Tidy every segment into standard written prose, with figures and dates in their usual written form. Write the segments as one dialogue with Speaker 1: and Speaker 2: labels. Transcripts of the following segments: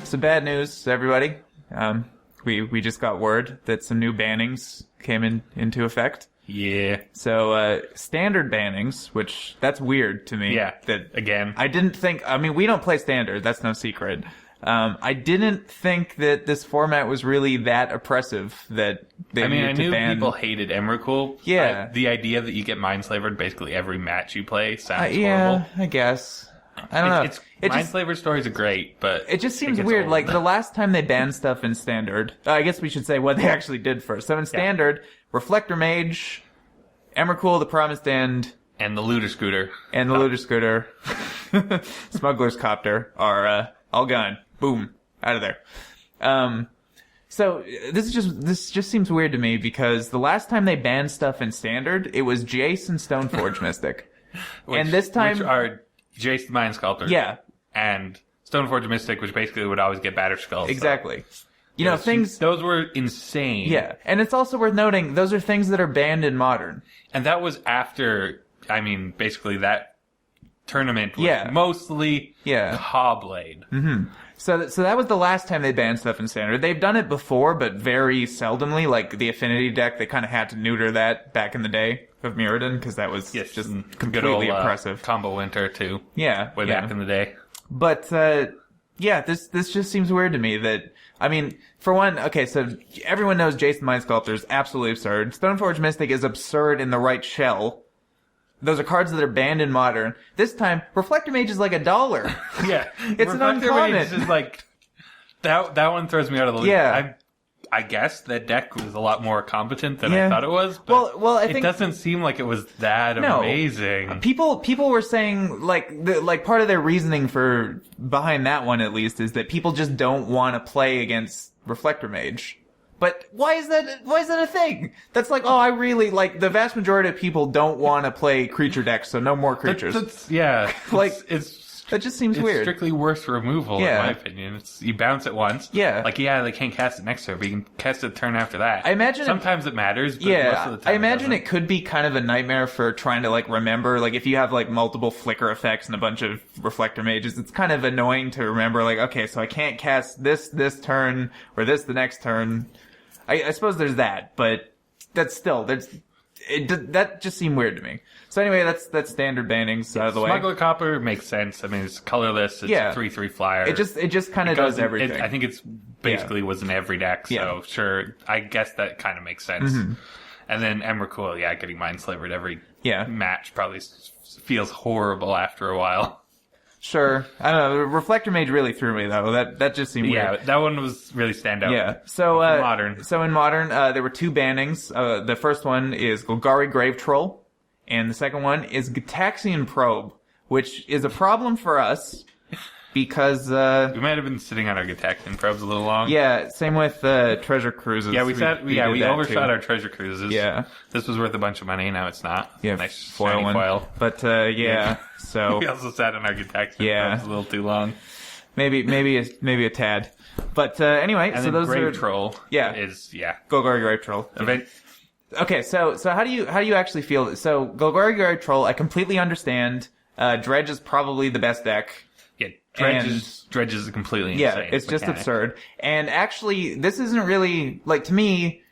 Speaker 1: So bad news, everybody. We just got word that some new bannings came into effect.
Speaker 2: Yeah.
Speaker 1: So, standard bannings, which, that's weird to me.
Speaker 2: Yeah,
Speaker 1: that
Speaker 2: again.
Speaker 1: I didn't think, I mean, we don't play standard, that's no secret. I didn't think that this format was really that oppressive that they needed to ban.
Speaker 2: I knew people hated Emrakul.
Speaker 1: Yeah.
Speaker 2: The idea that you get mind-slavered basically every match you play sounds
Speaker 1: yeah,
Speaker 2: horrible.
Speaker 1: I guess. I don't know.
Speaker 2: Mind-slavered stories are great, but
Speaker 1: it just seems weird.
Speaker 2: Old.
Speaker 1: Like, the last time they banned stuff in standard, I guess we should say what they actually did first. So in standard, Reflector Mage, Emrakul, the Promised End,
Speaker 2: and the Looter Scooter.
Speaker 1: And the Looter Scooter, Smuggler's Copter are all gone. Boom. Out of there. So this just seems weird to me because the last time they banned stuff in standard, it was Jesze and Stoneforge Mystic. And this time...
Speaker 2: Which are Jesze the Mind Sculptor.
Speaker 1: Yeah.
Speaker 2: And Stoneforge Mystic, which basically would always get Batter Skulls.
Speaker 1: Exactly. So. You know, things...
Speaker 2: Those were insane.
Speaker 1: Yeah. And it's also worth noting, those are things that are banned in Modern.
Speaker 2: And that was after, I mean, basically that tournament was mostly Cobblade.
Speaker 1: Mm-hmm. So that was the last time they banned stuff in Standard. They've done it before, but very seldomly. Like the Affinity deck, they kind of had to neuter that back in the day of Mirrodin, because that was just completely oppressive.
Speaker 2: Combo Winter, too.
Speaker 1: Yeah.
Speaker 2: Way back in the day.
Speaker 1: But, this just seems weird to me that... I mean, for one, okay, so everyone knows Jesze the Mind Sculptor is absolutely absurd. Stoneforge Mystic is absurd in the right shell. Those are cards that are banned in Modern. This time, Reflector Mage is like $1.
Speaker 2: Yeah.
Speaker 1: It's an uncommon.
Speaker 2: Mage is like, that one throws me out of the loop.
Speaker 1: Yeah.
Speaker 2: I guess that deck was a lot more competent than I thought it was. But
Speaker 1: well, I think
Speaker 2: it doesn't seem like it was that amazing.
Speaker 1: People were saying like part of their reasoning for behind that one at least is that people just don't want to play against Reflector Mage. But why is that a thing? That's like, I really like the vast majority of people don't want to play creature decks, so no more creatures. That just seems weird.
Speaker 2: It's strictly worse removal, in my opinion. You bounce it once.
Speaker 1: Yeah.
Speaker 2: Like, they can't cast it next turn, but you can cast it the turn after that.
Speaker 1: I imagine...
Speaker 2: Sometimes it matters, but most of the time
Speaker 1: I imagine it could be kind of a nightmare for trying to, remember. Like, if you have, multiple flicker effects and a bunch of Reflector Mages, it's kind of annoying to remember, okay, so I can't cast this turn, or this the next turn. I suppose there's that, but that's still... that just seemed weird to me. So anyway, that's standard bannings out of the way.
Speaker 2: Smuggler Copper makes sense. I mean, it's colorless. It's a 3/3 flyer.
Speaker 1: It just kind of does everything.
Speaker 2: I think it's basically was in every deck. So sure, I guess that kind of makes sense. Mm-hmm. And then Emrakul, getting mind slavered every match probably feels horrible after a while.
Speaker 1: Sure. I don't know. Reflector Mage really threw me, though. That just seemed weird.
Speaker 2: Yeah, that one was really standout.
Speaker 1: Yeah. So,
Speaker 2: Modern.
Speaker 1: So in Modern, there were two bannings. The first one is Golgari Grave Troll, and the second one is Gitaxian Probe, which is a problem for us because...
Speaker 2: we might have been sitting on our Gitaxian Probes a little long.
Speaker 1: Yeah, same with Treasure Cruises.
Speaker 2: Yeah, we overshot our Treasure Cruises.
Speaker 1: Yeah.
Speaker 2: This was worth a bunch of money, now it's not.
Speaker 1: Yeah,
Speaker 2: nice
Speaker 1: foil one.
Speaker 2: Foil.
Speaker 1: But, so...
Speaker 2: We also sat on our Gitaxian Probes a little too long.
Speaker 1: Maybe a tad. But, anyway,
Speaker 2: and
Speaker 1: so those
Speaker 2: Grave
Speaker 1: are...
Speaker 2: Troll is,
Speaker 1: Golgari Grave Troll. Okay, so how do you actually feel? So Golgari Grave Troll, I completely understand. Dredge is probably the best deck.
Speaker 2: Yeah, Dredge is completely insane.
Speaker 1: Yeah, it's just absurd. And actually, this isn't really to me.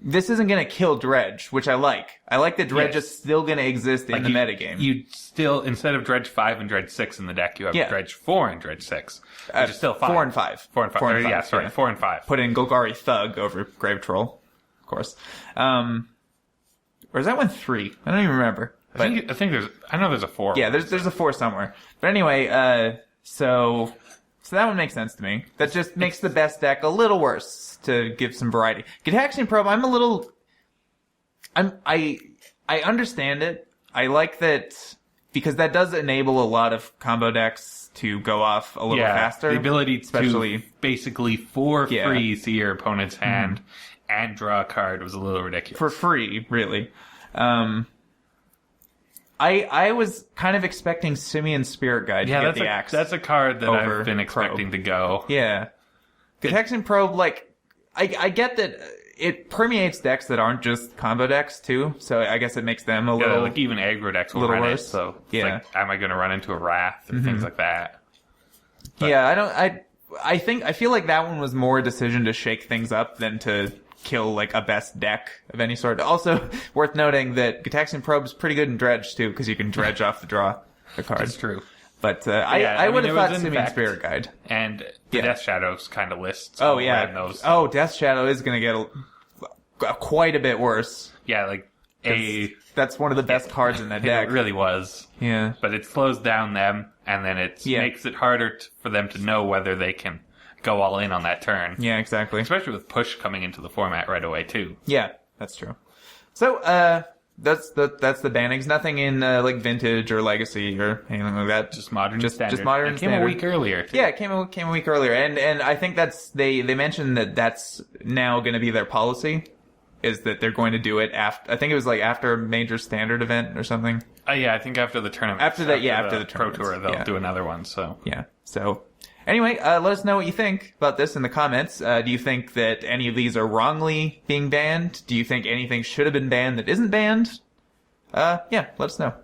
Speaker 1: This isn't going to kill Dredge, which I like. I like that Dredge is still going to exist in the metagame.
Speaker 2: You still, instead of Dredge 5 and Dredge 6 in the deck, you have Dredge 4 and Dredge 6. Which is still 5.
Speaker 1: 4 and 5.
Speaker 2: 4 and 5. 4 and 5. 4 and 5.
Speaker 1: Put in Golgari Thug over Grave Troll, of course. Or is that one 3? I don't even remember.
Speaker 2: I think there's a 4.
Speaker 1: Yeah, there's a 4 somewhere. But anyway, so that one makes sense to me. That just makes the best deck a little worse to give some variety. Gitaxian Probe, I understand it. I like that because that does enable a lot of combo decks to go off a little faster.
Speaker 2: The ability to basically for free see your opponent's hand and draw a card was a little ridiculous.
Speaker 1: For free, really. I was kind of expecting Simian Spirit Guide to get the Atkst.
Speaker 2: That's a card that I've been expecting to go.
Speaker 1: Yeah. Gitaxian Probe, I get that it permeates decks that aren't just combo decks too. So I guess it makes them a little
Speaker 2: like even aggro decks will
Speaker 1: little
Speaker 2: run
Speaker 1: worse.
Speaker 2: It, so it's like, am I going to run into a Wrath or things like that? But,
Speaker 1: I feel like that one was more a decision to shake things up than to kill like a best deck of any sort. Also, worth noting that Gitaxian Probe is pretty good in Dredge too, because you can dredge off the draw the card.
Speaker 2: That's true.
Speaker 1: But I would have thought Simian Spirit Guide.
Speaker 2: And the Death Shadows kind of lists.
Speaker 1: Oh, yeah.
Speaker 2: Those.
Speaker 1: Oh, Death Shadow is going to get quite a bit worse.
Speaker 2: Yeah, like
Speaker 1: that's one of the best cards in that deck.
Speaker 2: It really was.
Speaker 1: Yeah.
Speaker 2: But it slows down them, and then it makes it harder for them to know whether they can go all in on that turn.
Speaker 1: Yeah, exactly.
Speaker 2: Especially with Push coming into the format right away, too.
Speaker 1: Yeah, that's true. So, that's the bannings. Nothing in like Vintage or Legacy or anything like that.
Speaker 2: Just Modern and Standard.
Speaker 1: Just Modern and
Speaker 2: Standard. It came a week earlier, too.
Speaker 1: Yeah, it came a week earlier. And I think they mentioned that that's now going to be their policy, is that they're going to do it after, I think it was like after a major Standard event or something.
Speaker 2: Yeah, I think after the tournament.
Speaker 1: After the
Speaker 2: Pro Tour, they'll do another one, so.
Speaker 1: Yeah, so. Anyway, let us know what you think about this in the comments. Do you think that any of these are wrongly being banned? Do you think anything should have been banned that isn't banned? Yeah, let us know.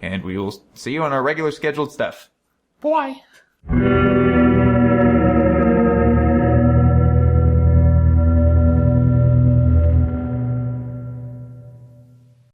Speaker 1: And we will see you on our regular scheduled stuff.
Speaker 2: Bye.